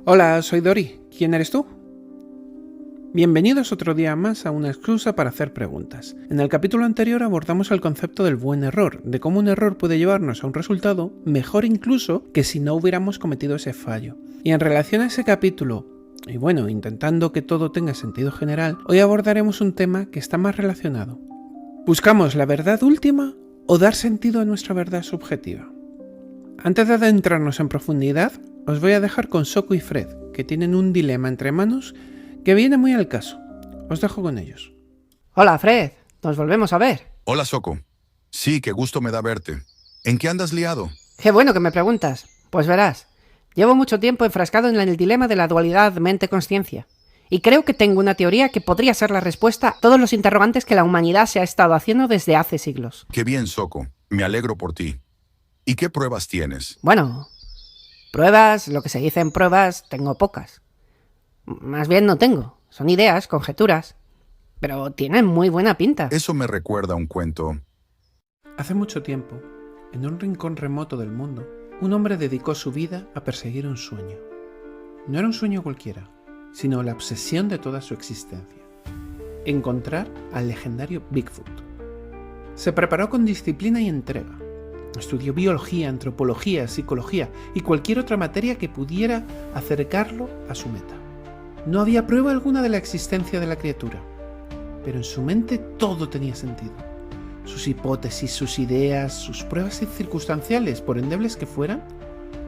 Hola, soy Dori. ¿Quién eres tú? Bienvenidos otro día más a una excusa para hacer preguntas. En el capítulo anterior abordamos el concepto del buen error, de cómo un error puede llevarnos a un resultado mejor incluso que si no hubiéramos cometido ese fallo. Y en relación a ese capítulo, y bueno, intentando que todo tenga sentido general, hoy abordaremos un tema que está más relacionado. ¿Buscamos la verdad última o dar sentido a nuestra verdad subjetiva? Antes de adentrarnos en profundidad, os voy a dejar con Soko y Fred, que tienen un dilema entre manos que viene muy al caso. Os dejo con ellos. Hola, Fred. Nos volvemos a ver. Hola, Soko. Sí, qué gusto me da verte. ¿En qué andas liado? Qué bueno que me preguntas. Pues verás, llevo mucho tiempo enfrascado en el dilema de la dualidad mente-consciencia. Y creo que tengo una teoría que podría ser la respuesta a todos los interrogantes que la humanidad se ha estado haciendo desde hace siglos. Qué bien, Soko. Me alegro por ti. ¿Y qué pruebas tienes? Bueno, pruebas, lo que se dice en pruebas, tengo pocas. Más bien no tengo. Son ideas, conjeturas. Pero tienen muy buena pinta. Eso me recuerda a un cuento. Hace mucho tiempo, en un rincón remoto del mundo, un hombre dedicó su vida a perseguir un sueño. No era un sueño cualquiera, sino la obsesión de toda su existencia: encontrar al legendario Bigfoot. Se preparó con disciplina y entrega. Estudió biología, antropología, psicología y cualquier otra materia que pudiera acercarlo a su meta. No había prueba alguna de la existencia de la criatura, pero en su mente todo tenía sentido. Sus hipótesis, sus ideas, sus pruebas circunstanciales, por endebles que fueran,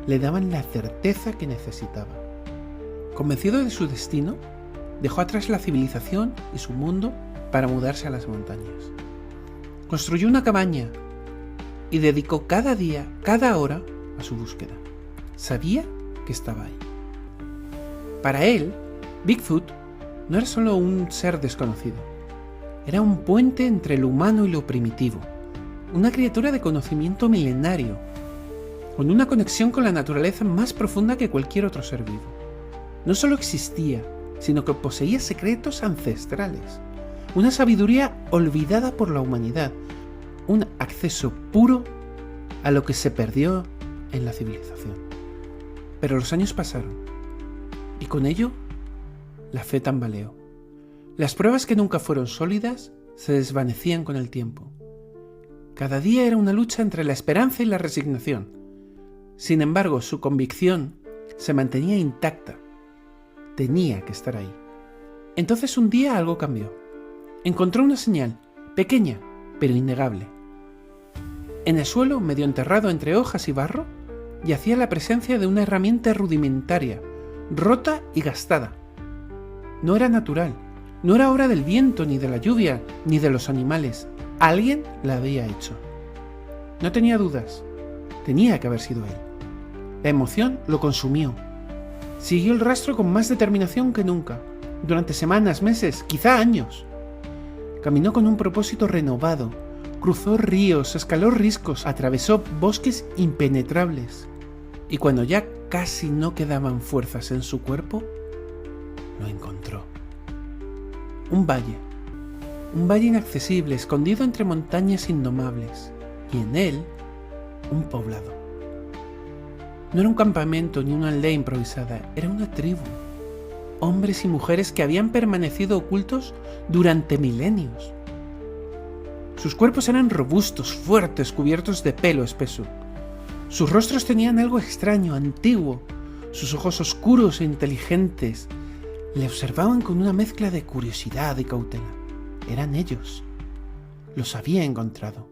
le daban la certeza que necesitaba. Convencido de su destino, dejó atrás la civilización y su mundo para mudarse a las montañas. Construyó una cabaña y dedicó cada día, cada hora, a su búsqueda. Sabía que estaba ahí. Para él, Bigfoot no era solo un ser desconocido. Era un puente entre lo humano y lo primitivo. Una criatura de conocimiento milenario, con una conexión con la naturaleza más profunda que cualquier otro ser vivo. No solo existía, sino que poseía secretos ancestrales. Una sabiduría olvidada por la humanidad. Un acceso puro a lo que se perdió en la civilización. Pero los años pasaron, y con ello, la fe tambaleó. Las pruebas que nunca fueron sólidas se desvanecían con el tiempo. Cada día era una lucha entre la esperanza y la resignación. Sin embargo, su convicción se mantenía intacta. Tenía que estar ahí. Entonces un día algo cambió. Encontró una señal, pequeña, pero innegable. En el suelo, medio enterrado entre hojas y barro, yacía la presencia de una herramienta rudimentaria, rota y gastada. No era natural, no era obra del viento, ni de la lluvia, ni de los animales. Alguien la había hecho. No tenía dudas, tenía que haber sido él. La emoción lo consumió. Siguió el rastro con más determinación que nunca, durante semanas, meses, quizá años. Caminó con un propósito renovado, cruzó ríos, escaló riscos, atravesó bosques impenetrables. Y cuando ya casi no quedaban fuerzas en su cuerpo, lo encontró. Un valle inaccesible, escondido entre montañas indomables, y en él, un poblado. No era un campamento ni una aldea improvisada, era una tribu. Hombres y mujeres que habían permanecido ocultos durante milenios. Sus cuerpos eran robustos, fuertes, cubiertos de pelo espeso. Sus rostros tenían algo extraño, antiguo. Sus ojos oscuros e inteligentes le observaban con una mezcla de curiosidad y cautela. Eran ellos. Los había encontrado.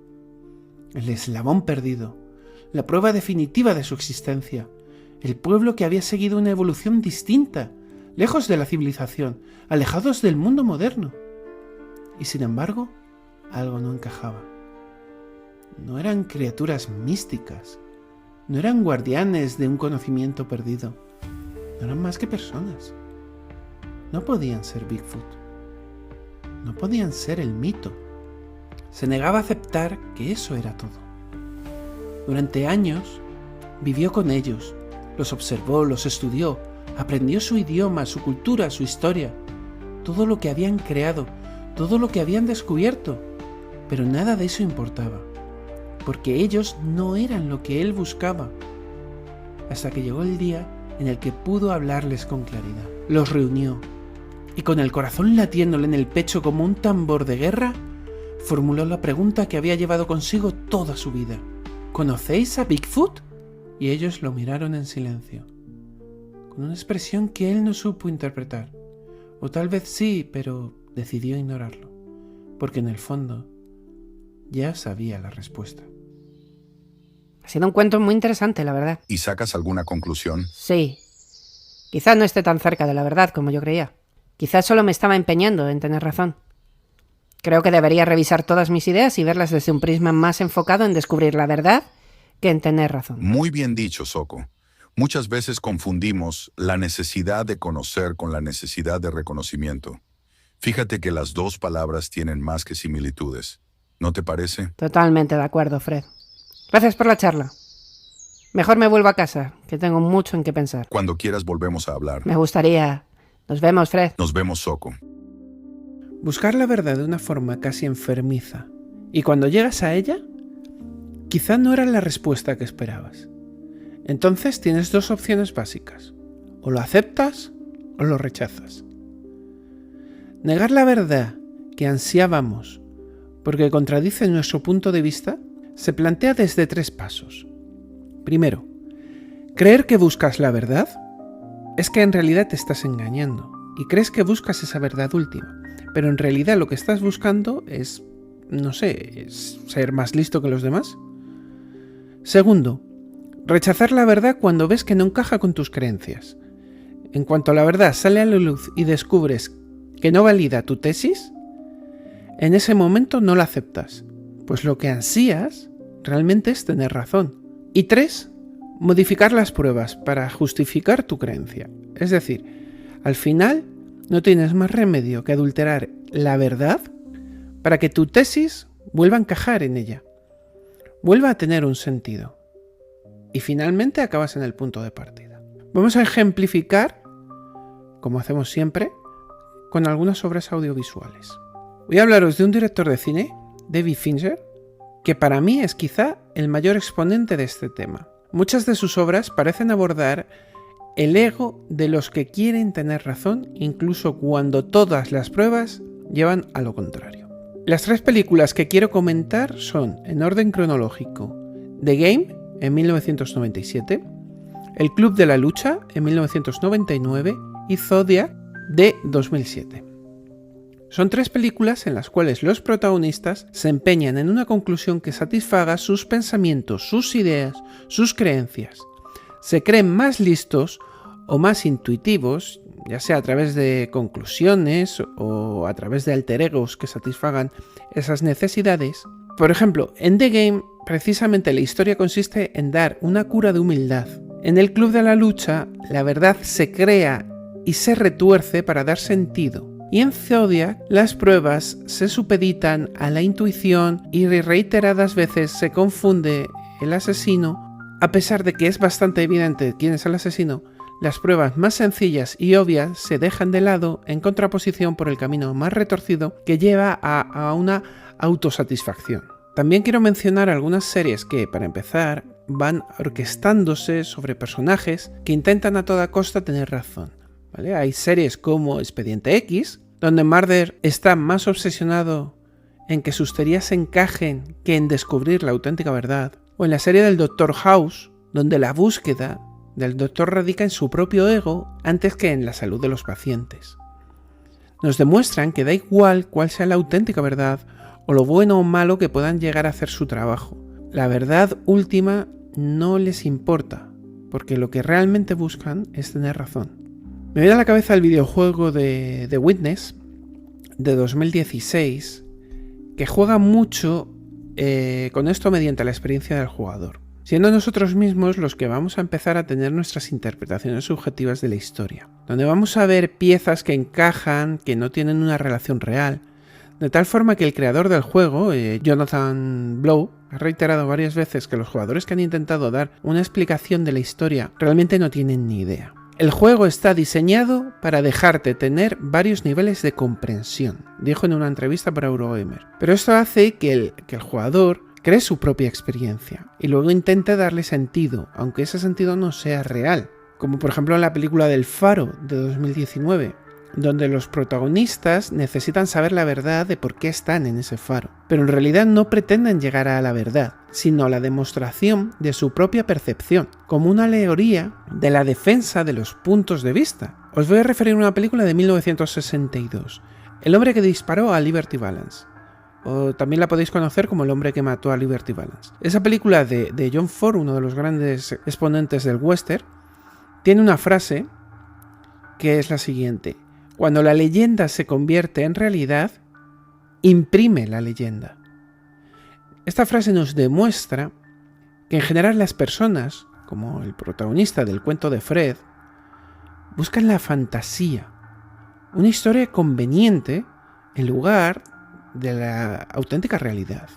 El eslabón perdido, la prueba definitiva de su existencia, el pueblo que había seguido una evolución distinta, lejos de la civilización, alejados del mundo moderno. Y sin embargo, algo no encajaba. No eran criaturas místicas, no eran guardianes de un conocimiento perdido, no eran más que personas. No podían ser Bigfoot, no podían ser el mito. Se negaba a aceptar que eso era todo. Durante años vivió con ellos, los observó, los estudió, aprendió su idioma, su cultura, su historia, todo lo que habían creado, todo lo que habían descubierto. Pero nada de eso importaba, porque ellos no eran lo que él buscaba. Hasta que llegó el día en el que pudo hablarles con claridad. Los reunió y con el corazón latiéndole en el pecho como un tambor de guerra, formuló la pregunta que había llevado consigo toda su vida. ¿Conocéis a Bigfoot? Y ellos lo miraron en silencio, con una expresión que él no supo interpretar. O tal vez sí, pero decidió ignorarlo, porque en el fondo ya sabía la respuesta. Ha sido un cuento muy interesante, la verdad. ¿Y sacas alguna conclusión? Sí. Quizás no esté tan cerca de la verdad como yo creía. Quizás solo me estaba empeñando en tener razón. Creo que debería revisar todas mis ideas y verlas desde un prisma más enfocado en descubrir la verdad que en tener razón. Muy bien dicho, Soko. Muchas veces confundimos la necesidad de conocer con la necesidad de reconocimiento. Fíjate que las dos palabras tienen más que similitudes. ¿No te parece? Totalmente de acuerdo, Fred. Gracias por la charla. Mejor me vuelvo a casa, que tengo mucho en qué pensar. Cuando quieras volvemos a hablar. Me gustaría. Nos vemos, Fred. Nos vemos, Soko. Buscar la verdad de una forma casi enfermiza. Y cuando llegas a ella, quizá no era la respuesta que esperabas. Entonces tienes dos opciones básicas. O lo aceptas o lo rechazas. Negar la verdad que ansiábamos porque contradice nuestro punto de vista se plantea desde 3 pasos. Primero, creer que buscas la verdad es que en realidad te estás engañando y crees que buscas esa verdad última, pero en realidad lo que estás buscando es, no sé, es ser más listo que los demás. Segundo, rechazar la verdad cuando ves que no encaja con tus creencias. En cuanto la verdad sale a la luz y descubres que no valida tu tesis, en ese momento no la aceptas, pues lo que ansías realmente es tener razón. Y 3, modificar las pruebas para justificar tu creencia. Es decir, al final no tienes más remedio que adulterar la verdad para que tu tesis vuelva a encajar en ella, vuelva a tener un sentido. Y finalmente acabas en el punto de partida. Vamos a ejemplificar, como hacemos siempre, con algunas obras audiovisuales. Voy a hablaros de un director de cine, David Fincher, que para mí es quizá el mayor exponente de este tema. Muchas de sus obras parecen abordar el ego de los que quieren tener razón, incluso cuando todas las pruebas llevan a lo contrario. Las 3 películas que quiero comentar son, en orden cronológico, The Game, en 1997, El Club de la Lucha, en 1999, y Zodiac, de 2007. Son 3 películas en las cuales los protagonistas se empeñan en una conclusión que satisfaga sus pensamientos, sus ideas, sus creencias. Se creen más listos o más intuitivos, ya sea a través de conclusiones o a través de alter egos que satisfagan esas necesidades. Por ejemplo, en The Game, precisamente la historia consiste en dar una cura de humildad. En El Club de la Lucha, la verdad se crea y se retuerce para dar sentido. Y en Zodiac, las pruebas se supeditan a la intuición y reiteradas veces se confunde el asesino. A pesar de que es bastante evidente quién es el asesino, las pruebas más sencillas y obvias se dejan de lado en contraposición por el camino más retorcido que lleva a una autosatisfacción. También quiero mencionar algunas series que, para empezar, van orquestándose sobre personajes que intentan a toda costa tener razón. ¿Vale? Hay series como Expediente X, donde Mulder está más obsesionado en que sus teorías encajen que en descubrir la auténtica verdad. O en la serie del Dr. House, donde la búsqueda del doctor radica en su propio ego antes que en la salud de los pacientes. Nos demuestran que da igual cuál sea la auténtica verdad o lo bueno o malo que puedan llegar a hacer su trabajo. La verdad última no les importa, porque lo que realmente buscan es tener razón. Me viene a la cabeza el videojuego de The Witness, de 2016, que juega mucho con esto mediante la experiencia del jugador, siendo nosotros mismos los que vamos a empezar a tener nuestras interpretaciones subjetivas de la historia, donde vamos a ver piezas que encajan, que no tienen una relación real, de tal forma que el creador del juego, Jonathan Blow, ha reiterado varias veces que los jugadores que han intentado dar una explicación de la historia realmente no tienen ni idea. El juego está diseñado para dejarte tener varios niveles de comprensión, dijo en una entrevista para Eurogamer. Pero esto hace que el jugador cree su propia experiencia y luego intente darle sentido, aunque ese sentido no sea real. como por ejemplo en la película del Faro de 2019, donde los protagonistas necesitan saber la verdad de por qué están en ese faro, pero en realidad no pretenden llegar a la verdad, sino a la demostración de su propia percepción, como una alegoría de la defensa de los puntos de vista. Os voy a referir a una película de 1962, El hombre que disparó a Liberty Valance, o también la podéis conocer como El hombre que mató a Liberty Valance. Esa película de John Ford, uno de los grandes exponentes del western, tiene una frase que es la siguiente: cuando la leyenda se convierte en realidad, imprime la leyenda. Esta frase nos demuestra que en general las personas, como el protagonista del cuento de Fred, buscan la fantasía, una historia conveniente en lugar de la auténtica realidad.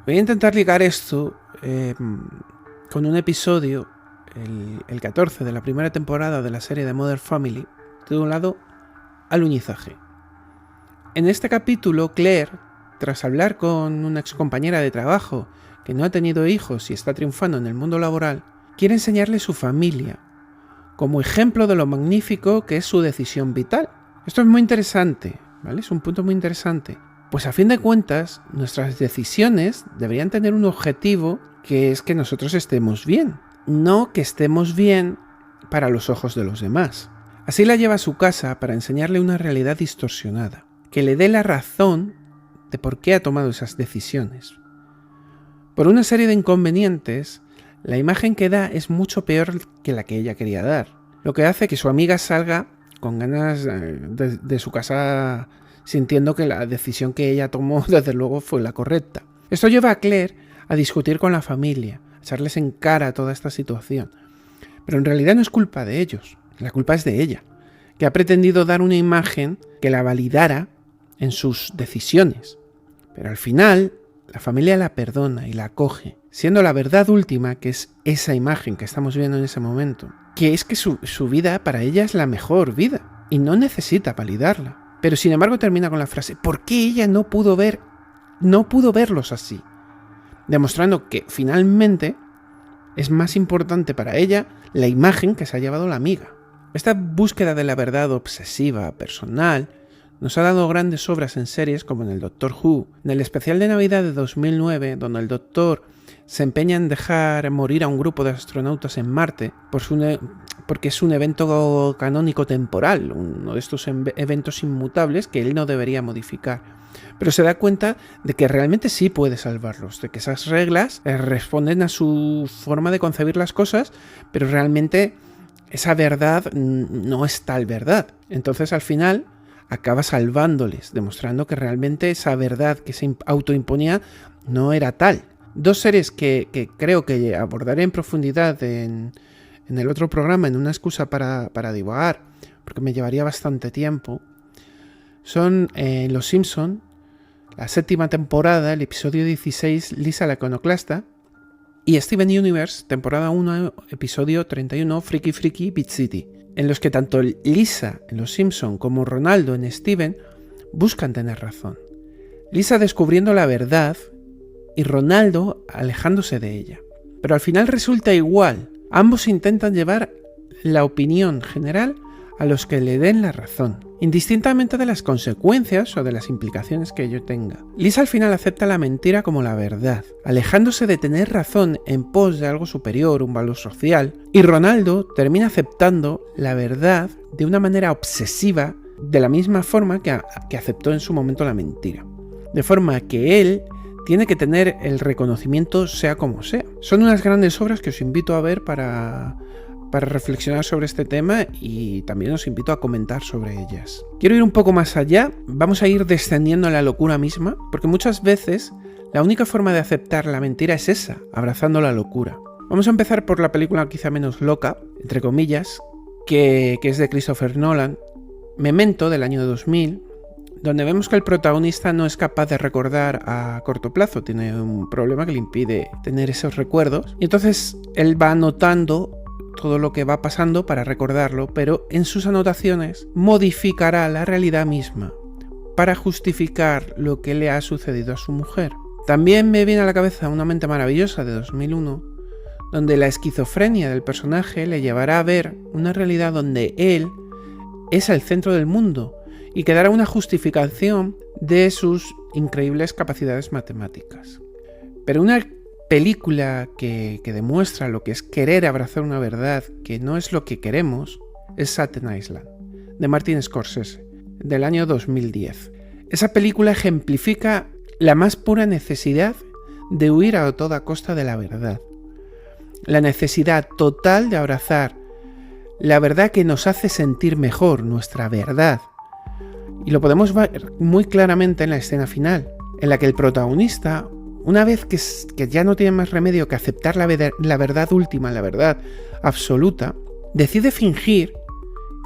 Voy a intentar ligar esto con un episodio, el 14 de la primera temporada de la serie de Modern Family, titulado Alunizaje. En este capítulo, Claire, tras hablar con una excompañera de trabajo que no ha tenido hijos y está triunfando en el mundo laboral, quiere enseñarle su familia, como ejemplo de lo magnífico que es su decisión vital. Esto es muy interesante, ¿vale? Es un punto muy interesante. Pues a fin de cuentas, nuestras decisiones deberían tener un objetivo, que es que nosotros estemos bien, no que estemos bien para los ojos de los demás. Así la lleva a su casa para enseñarle una realidad distorsionada, que le dé la razón de por qué ha tomado esas decisiones. Por una serie de inconvenientes, la imagen que da es mucho peor que la que ella quería dar, lo que hace que su amiga salga con ganas de su casa sintiendo que la decisión que ella tomó desde luego fue la correcta. Esto lleva a Claire a discutir con la familia, a echarles en cara toda esta situación. Pero en realidad no es culpa de ellos, la culpa es de ella, que ha pretendido dar una imagen que la validara en sus decisiones. Pero al final, la familia la perdona y la acoge, siendo la verdad última, que es esa imagen que estamos viendo en ese momento, que es que su vida para ella es la mejor vida y no necesita validarla. Pero sin embargo termina con la frase: ¿por qué ella no pudo verlos así? Demostrando que finalmente es más importante para ella la imagen que se ha llevado la amiga. Esta búsqueda de la verdad obsesiva, personal, nos ha dado grandes obras en series como en el Doctor Who, en el especial de Navidad de 2009, donde el Doctor se empeña en dejar morir a un grupo de astronautas en Marte porque es un evento canónico temporal, uno de estos eventos inmutables que él no debería modificar. Pero se da cuenta de que realmente sí puede salvarlos, de que esas reglas responden a su forma de concebir las cosas, pero realmente esa verdad no es tal verdad. Entonces al final acaba salvándoles, demostrando que realmente esa verdad que se autoimponía no era tal. Dos series que creo que abordaré en profundidad en el otro programa, en una excusa para divagar, porque me llevaría bastante tiempo, son Los Simpson, la 7ª temporada, el episodio 16, Lisa la iconoclasta, y Steven Universe, temporada 1, episodio 31, Freaky Freaky Beat City, en los que tanto Lisa en Los Simpson como Ronaldo en Steven buscan tener razón. Lisa descubriendo la verdad y Ronaldo alejándose de ella. Pero al final resulta igual. Ambos intentan llevar la opinión general a los que le den la razón, indistintamente de las consecuencias o de las implicaciones que ello tenga. Lisa al final acepta la mentira como la verdad, alejándose de tener razón en pos de algo superior, un valor social, y Ronaldo termina aceptando la verdad de una manera obsesiva, de la misma forma que aceptó en su momento la mentira. De forma que él tiene que tener el reconocimiento sea como sea. Son unas grandes obras que os invito a ver para reflexionar sobre este tema, y también os invito a comentar sobre ellas. Quiero ir un poco más allá, vamos a ir descendiendo a la locura misma, porque muchas veces la única forma de aceptar la mentira es esa, abrazando la locura. Vamos a empezar por la película quizá menos loca, entre comillas, que es de Christopher Nolan, Memento, del año 2000, donde vemos que el protagonista no es capaz de recordar a corto plazo, tiene un problema que le impide tener esos recuerdos, y entonces él va anotando todo lo que va pasando para recordarlo, pero en sus anotaciones modificará la realidad misma para justificar lo que le ha sucedido a su mujer. También me viene a la cabeza Una mente maravillosa, de 2001, donde la esquizofrenia del personaje le llevará a ver una realidad donde él es el centro del mundo y que dará una justificación de sus increíbles capacidades matemáticas. Pero una película que demuestra lo que es querer abrazar una verdad que no es lo que queremos es Staten Island, de Martin Scorsese, del año 2010. Esa película ejemplifica la más pura necesidad de huir a toda costa de la verdad. La necesidad total de abrazar la verdad que nos hace sentir mejor, nuestra verdad. Y lo podemos ver muy claramente en la escena final, en la que el protagonista, una vez que ya no tiene más remedio que aceptar la verdad última, la verdad absoluta, decide fingir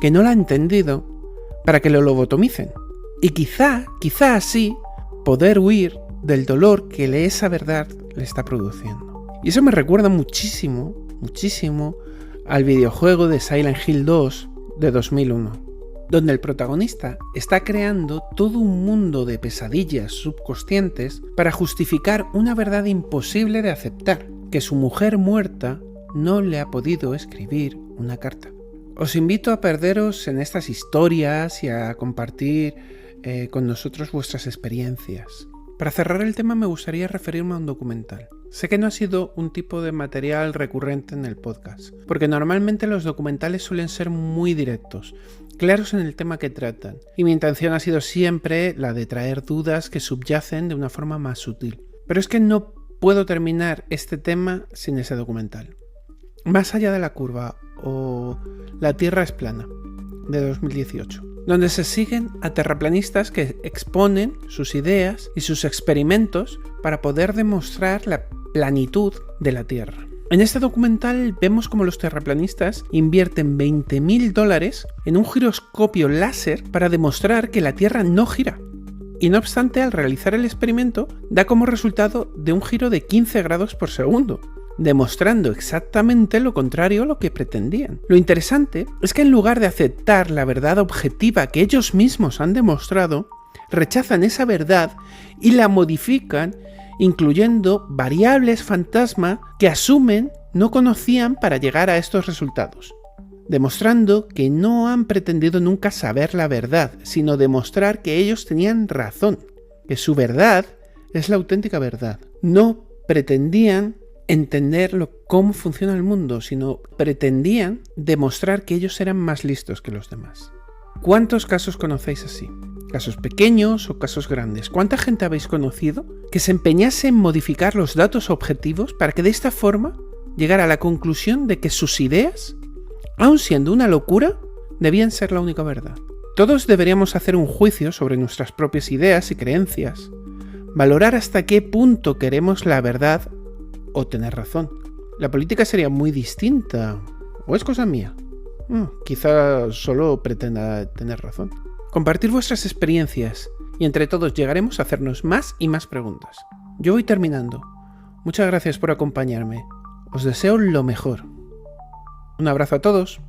que no la ha entendido para que lo lobotomicen. Y quizá así poder huir del dolor que esa verdad le está produciendo. Y eso me recuerda muchísimo al videojuego de Silent Hill 2 de 2001, donde el protagonista está creando todo un mundo de pesadillas subconscientes para justificar una verdad imposible de aceptar, que su mujer muerta no le ha podido escribir una carta. Os invito a perderos en estas historias y a compartir con nosotros vuestras experiencias. Para cerrar el tema me gustaría referirme a un documental. Sé que no ha sido un tipo de material recurrente en el podcast, porque normalmente los documentales suelen ser muy directos, claros en el tema que tratan, y mi intención ha sido siempre la de traer dudas que subyacen de una forma más sutil. Pero es que no puedo terminar este tema sin ese documental. Más allá de la curva o La Tierra es plana, de 2018, donde se siguen a terraplanistas que exponen sus ideas y sus experimentos para poder demostrar la planitud de la Tierra. En este documental vemos cómo los terraplanistas invierten $20.000 en un giroscopio láser para demostrar que la Tierra no gira. Y no obstante, al realizar el experimento, da como resultado de un giro de 15 grados por segundo, demostrando exactamente lo contrario a lo que pretendían. Lo interesante es que en lugar de aceptar la verdad objetiva que ellos mismos han demostrado, rechazan esa verdad y la modifican, incluyendo variables fantasma que asumen no conocían para llegar a estos resultados, demostrando que no han pretendido nunca saber la verdad, sino demostrar que ellos tenían razón, que su verdad es la auténtica verdad. No pretendían entender cómo funciona el mundo, sino pretendían demostrar que ellos eran más listos que los demás. ¿Cuántos casos conocéis así? ¿Casos pequeños o casos grandes? ¿Cuánta gente habéis conocido que se empeñase en modificar los datos objetivos para que de esta forma llegara a la conclusión de que sus ideas, aun siendo una locura, debían ser la única verdad? Todos deberíamos hacer un juicio sobre nuestras propias ideas y creencias, valorar hasta qué punto queremos la verdad o tener razón. La política sería muy distinta, ¿o es cosa mía? Quizá solo pretenda tener razón. Compartir vuestras experiencias y entre todos llegaremos a hacernos más y más preguntas. Yo voy terminando. Muchas gracias por acompañarme. Os deseo lo mejor. Un abrazo a todos.